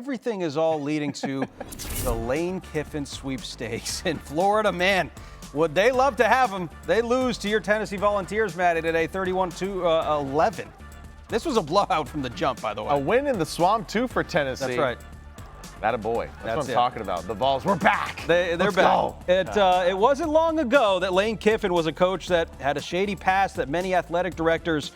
everything is all leading to the Lane Kiffin sweepstakes in Florida. Man, would they love to have him. They lose to your Tennessee Volunteers, Matty, today, 31-11. This was a blowout from the jump, by the way. A win in the swamp, too, for Tennessee. That's right. Atta boy. That's what I'm talking about. The Vols, we're back. They're Let's back. Go. It wasn't long ago that Lane Kiffin was a coach that had a shady past that many athletic directors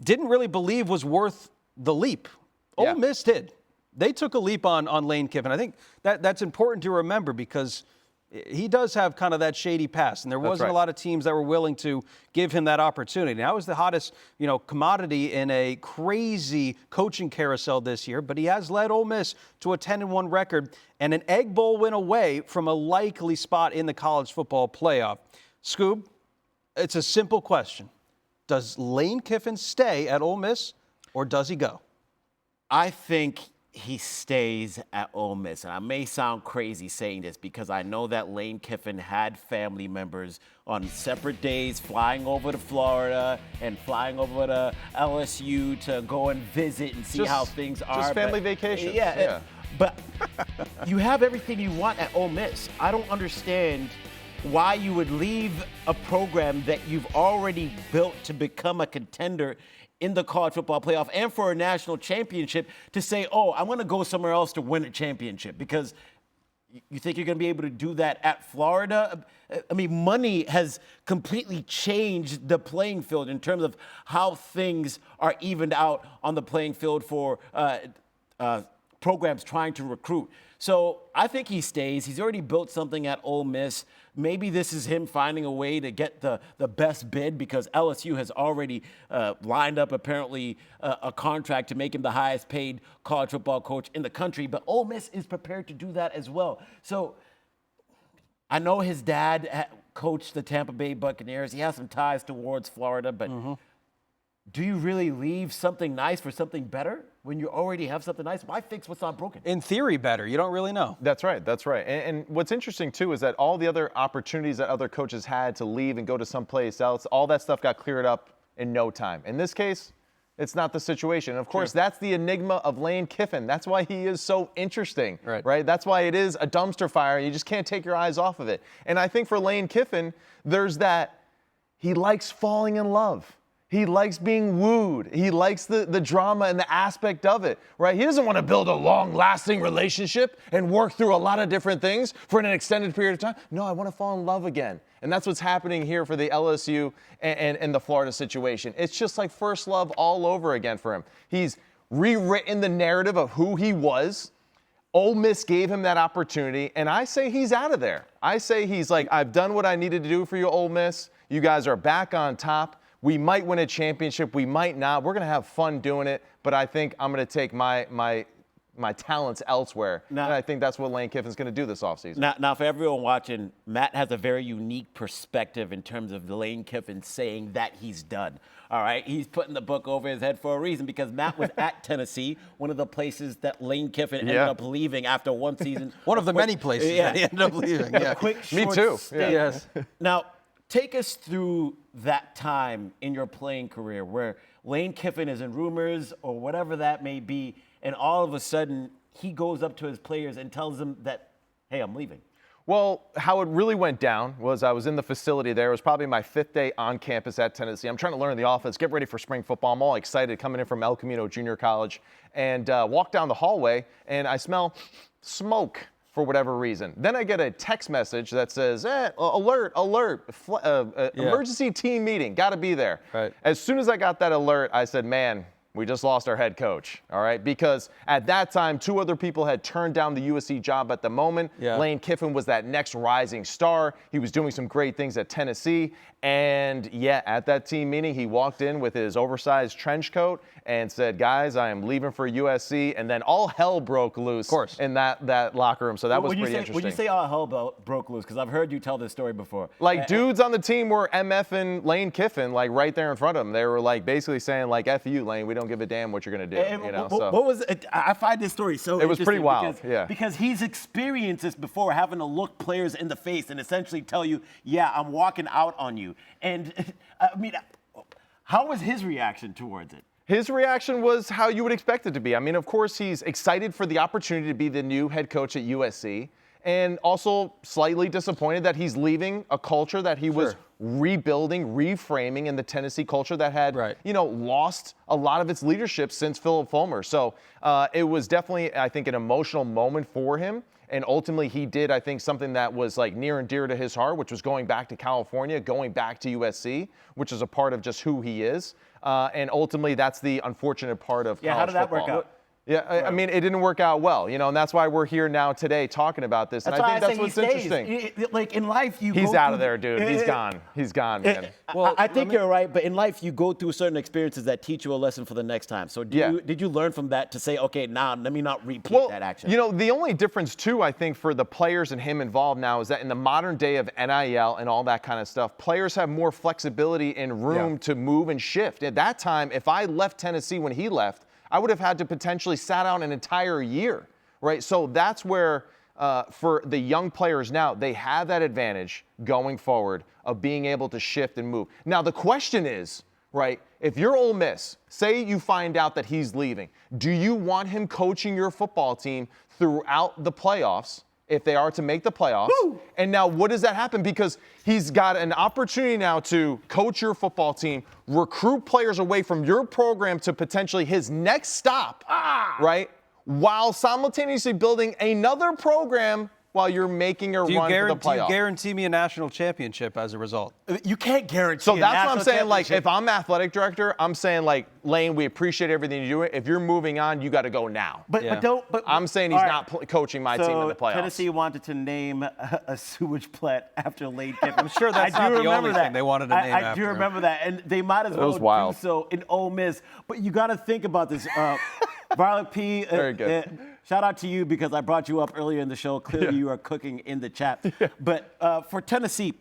didn't really believe was worth the leap. Ole Miss did. They took a leap on Lane Kiffin. I think that's important to remember because he does have kind of that shady past, and there wasn't a lot of teams that were willing to give him that opportunity. Now, he was the hottest, commodity in a crazy coaching carousel this year, but he has led Ole Miss to a 10-1 record and an Egg Bowl win away from a likely spot in the college football playoff. Scoob, it's a simple question. Does Lane Kiffin stay at Ole Miss, or does he go? I think he stays at Ole Miss. And I may sound crazy saying this because I know that Lane Kiffin had family members on separate days flying over to Florida and flying over to LSU to go and visit and see how things are. Just family vacations. Yeah. But you have everything you want at Ole Miss. I don't understand why you would leave a program that you've already built to become a contender in the college football playoff and for a national championship to say, oh, I'm going to go somewhere else to win a championship, because you think you're going to be able to do that at Florida? I mean, money has completely changed the playing field in terms of how things are evened out on the playing field for programs trying to recruit. So I think he stays. He's already built something at Ole Miss. Maybe this is him finding a way to get the best bid, because LSU has already lined up apparently a contract to make him the highest paid college football coach in the country. But Ole Miss is prepared to do that as well. So I know his dad coached the Tampa Bay Buccaneers. He has some ties towards Florida, but do you really leave something nice for something better when you already have something nice? Why fix what's not broken? In theory, better. You don't really know. That's right. And what's interesting, too, is that all the other opportunities that other coaches had to leave and go to someplace else, all that stuff got cleared up in no time. In this case, it's not the situation. And of course, that's the enigma of Lane Kiffin. That's why he is so interesting, right? That's why it is a dumpster fire. You just can't take your eyes off of it. And I think for Lane Kiffin, there's that he likes falling in love. He likes being wooed. He likes the drama and the aspect of it, right? He doesn't want to build a long-lasting relationship and work through a lot of different things for an extended period of time. No, I want to fall in love again. And that's what's happening here for the LSU and the Florida situation. It's just like first love all over again for him. He's rewritten the narrative of who he was. Ole Miss gave him that opportunity, and I say he's out of there. I say he's like, I've done what I needed to do for you, Ole Miss. You guys are back on top. We might win a championship. We might not. We're going to have fun doing it. But I think I'm going to take my talents elsewhere. And I think that's what Lane Kiffin's going to do this offseason. Now, for everyone watching, Matt has a very unique perspective in terms of Lane Kiffin saying that he's done. All right? He's putting the book over his head for a reason, because Matt was at Tennessee, one of the places that Lane Kiffin ended up leaving after one season. One of the many places that he ended up leaving. A quick, short Me too. stint. Yes. Now, take us through that time in your playing career where Lane Kiffin is in rumors or whatever that may be, and all of a sudden he goes up to his players and tells them that, hey, I'm leaving. Well, how it really went down was I was in the facility there. It was probably my 5th day on campus at Tennessee. I'm trying to learn the offense, get ready for spring football. I'm all excited coming in from El Camino Junior College, and walk down the hallway, and I smell smoke for whatever reason. Then I get a text message that says, alert, emergency team meeting, got to be there. Right. As soon as I got that alert, I said, man, we just lost our head coach, all right? Because at that time, 2 other people had turned down the USC job at the moment. Lane Kiffin was that next rising star. He was doing some great things at Tennessee. And, at that team meeting, he walked in with his oversized trench coat and said, guys, I am leaving for USC. And then all hell broke loose in that locker room. So that was pretty interesting. When you say all hell broke loose, because I've heard you tell this story before. Like, dudes on the team were MFing Lane Kiffin, like, right there in front of him. They were, like, basically saying, like, F you, Lane, we don't give a damn what you're going to do. What was it? I find this story so interesting. It was pretty wild, because he's experienced this before, having to look players in the face and essentially tell you, I'm walking out on you. And, I mean, how was his reaction towards it? His reaction was how you would expect it to be. I mean, of course, he's excited for the opportunity to be the new head coach at USC, and also slightly disappointed that he's leaving a culture that he was rebuilding, reframing in the Tennessee culture that had, lost a lot of its leadership since Philip Fulmer. So it was definitely, I think, an emotional moment for him. And ultimately, he did, I think, something that was like near and dear to his heart, which was going back to California, going back to USC, which is a part of just who he is. And ultimately, that's the unfortunate part of college football. How did that work out? Yeah, I mean, it didn't work out well, and that's why we're here now today talking about this. And I think that's what's interesting. Like in life, he's out of there, dude. He's gone. He's gone, man. Well, I think you're right, but in life, you go through certain experiences that teach you a lesson for the next time. So did you learn from that to say, okay, now let me not repeat that action? The only difference, too, I think, for the players and him involved now is that in the modern day of NIL and all that kind of stuff, players have more flexibility and room to move and shift. At that time, if I left Tennessee when he left, I would have had to potentially sat out an entire year, right? So that's where, for the young players now, they have that advantage going forward of being able to shift and move. Now, the question is, right, if you're Ole Miss, say you find out that he's leaving, do you want him coaching your football team throughout the playoffs if they are to make the playoffs? Woo! And now what does that happen? Because he's got an opportunity now to coach your football team, recruit players away from your program to potentially his next stop, right? While simultaneously building another program while you're making a run for the playoffs. Do you guarantee me a national championship as a result? You can't guarantee. So that's what I'm saying. Like, if I'm athletic director, I'm saying, like, Lane, we appreciate everything you're doing. If you're moving on, you got to go now. But I'm saying he's not coaching my team in the playoffs. Tennessee wanted to name a sewage plant after Lane Kiffin. I'm sure that's not the only thing they wanted to name after. I do remember that, and they might as well do so in Ole Miss. But you got to think about this. Violet P. Very good. Shout out to you because I brought you up earlier in the show. Clearly, you are cooking in the chat. But for Tennessee,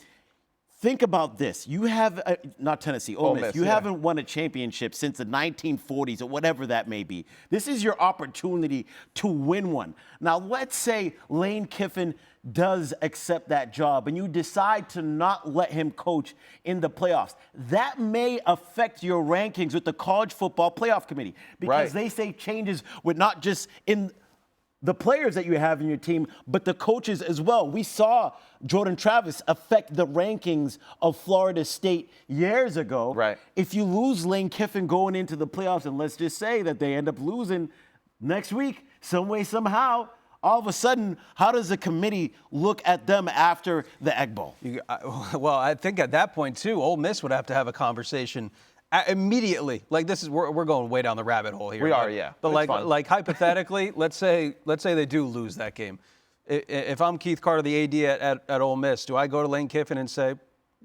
think about this. You have, not Tennessee, Ole Miss. You haven't won a championship since the 1940s or whatever that may be. This is your opportunity to win one. Now, let's say Lane Kiffin does accept that job and you decide to not let him coach in the playoffs. That may affect your rankings with the College Football Playoff Committee because they say changes with not just in the players that you have in your team, but the coaches as well. We saw Jordan Travis affect the rankings of Florida State years ago. Right. If you lose Lane Kiffin going into the playoffs, and let's just say that they end up losing next week, some way, somehow, all of a sudden, how does the committee look at them after the Egg Bowl? Well, I think at that point, too, Ole Miss would have to have a conversation immediately. Like, this is we're going way down the rabbit hole here. We are, yeah. But like hypothetically, let's say they do lose that game. If I'm Keith Carter, the AD at Ole Miss, do I go to Lane Kiffin and say,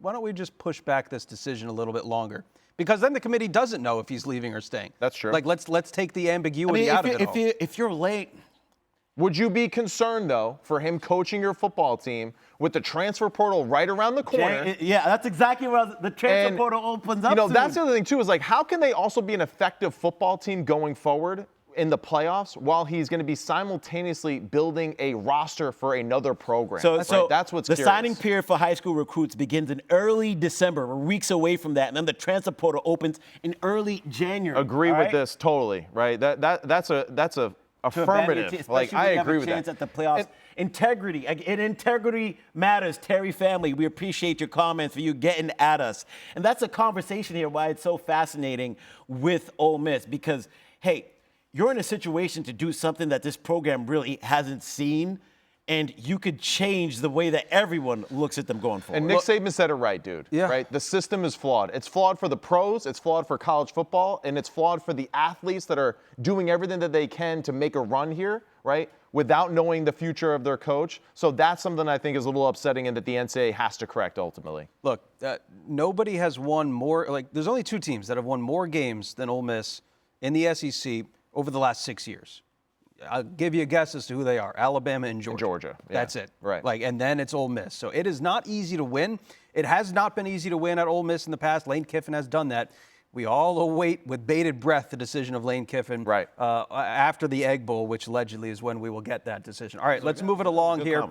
why don't we just push back this decision a little bit longer? Because then the committee doesn't know if he's leaving or staying. That's true. Like, let's take the ambiguity out of it all. If you're late. Would you be concerned, though, for him coaching your football team with the transfer portal right around the corner? Yeah, that's exactly what the transfer portal opens up. That's the other thing, too, is like, how can they also be an effective football team going forward in the playoffs while he's going to be simultaneously building a roster for another program? So that's what's the curious. signing period for high school recruits begins in early December. We're weeks away from that, and then the transfer portal opens in early January. Agree with this totally, right? That's a affirmative. Like, I agree with that. At the playoffs. Integrity. Integrity matters. Terry family, we appreciate your comments, for you getting at us. And that's a conversation here why it's so fascinating with Ole Miss because, hey, you're in a situation to do something that this program really hasn't seen, and you could change the way that everyone looks at them going forward. And Nick Saban said it right, dude. Yeah. Right? The system is flawed. It's flawed for the pros, it's flawed for college football, and it's flawed for the athletes that are doing everything that they can to make a run here, right, without knowing the future of their coach. So that's something I think is a little upsetting and that the NCAA has to correct ultimately. Look, nobody has won more. Like, there's only two teams that have won more games than Ole Miss in the SEC over the last 6 years. I'll give you a guess as to who they are: Alabama and Georgia. Yeah. That's it. Right. Like, and then it's Ole Miss. So it is not easy to win. It has not been easy to win at Ole Miss in the past. Lane Kiffin has done that. We all await with bated breath the decision of Lane Kiffin after the Egg Bowl, which allegedly is when we will get that decision. All right, let's move it along here.